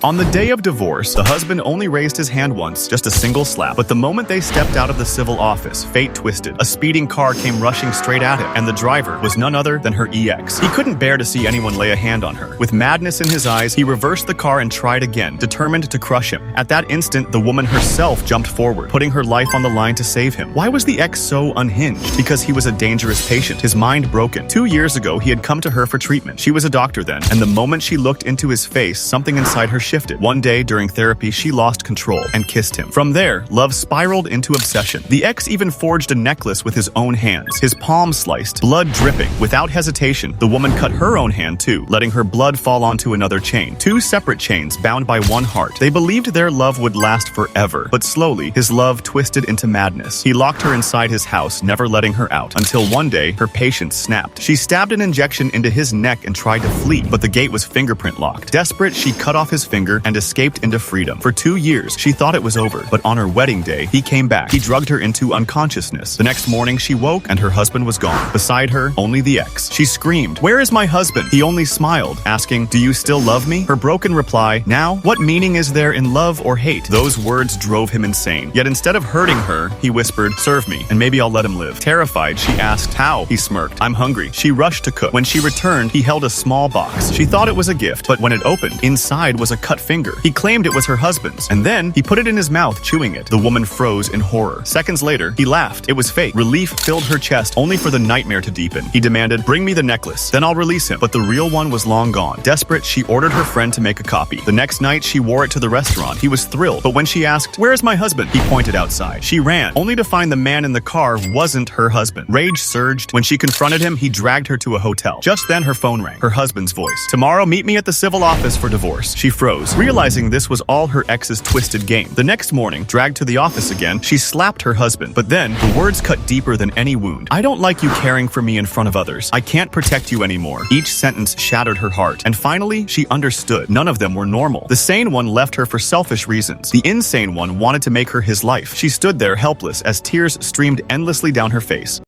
On the day of divorce, the husband only raised his hand once, just a single slap. But the moment they stepped out of the civil office, fate twisted. A speeding car came rushing straight at him, and the driver was none other than her ex. He couldn't bear to see anyone lay a hand on her. With madness in his eyes, he reversed the car and tried again, determined to crush him. At that instant, the woman herself jumped forward, putting her life on the line to save him. Why was the ex so unhinged? Because he was a dangerous patient, his mind broken. 2 years ago, he had come to her for treatment. She was a doctor then, and the moment she looked into his face, something inside her shifted. One day during therapy, she lost control and kissed him. From there, love spiraled into obsession. The ex even forged a necklace with his own hands, his palm sliced, blood dripping. Without hesitation, the woman cut her own hand too, letting her blood fall onto another chain. 2 separate chains bound by one heart. They believed their love would last forever, but slowly, his love twisted into madness. He locked her inside his house, never letting her out, until one day, her patience snapped. She stabbed an injection into his neck and tried to flee, but the gate was fingerprint locked. Desperate, she cut off his finger and escaped into freedom. For 2 years, she thought it was over, but on her wedding day, he came back. He drugged her into unconsciousness. The next morning, she woke and her husband was gone. Beside her, only the ex. She screamed, "Where is my husband?" He only smiled, asking, "Do you still love me?" Her broken reply, "Now? What meaning is there in love or hate?" Those words drove him insane. Yet instead of hurting her, he whispered, "Serve me, and maybe I'll let him live." Terrified, she asked, "How?" He smirked, "I'm hungry." She rushed to cook. When she returned, he held a small box. She thought it was a gift, but when it opened, inside was a cut finger. He claimed it was her husband's, and then he put it in his mouth, chewing it. The woman froze in horror. Seconds later, he laughed. It was fake. Relief filled her chest, only for the nightmare to deepen. He demanded, "Bring me the necklace, then I'll release him." But the real one was long gone. Desperate, she ordered her friend to make a copy. The next night, she wore it to the restaurant. He was thrilled, but when she asked, "Where is my husband?" he pointed outside. She ran, only to find the man in the car wasn't her husband. Rage surged. When she confronted him, he dragged her to a hotel. Just then, her phone rang. Her husband's voice. "Tomorrow, meet me at the civil office for divorce." She froze, realizing this was all her ex's twisted game. The next morning, dragged to the office again, she slapped her husband. But then, the words cut deeper than any wound. "I don't like you caring for me in front of others. I can't protect you anymore." Each sentence shattered her heart. And finally, she understood. None of them were normal. The sane one left her for selfish reasons. The insane one wanted to make her his life. She stood there helpless as tears streamed endlessly down her face.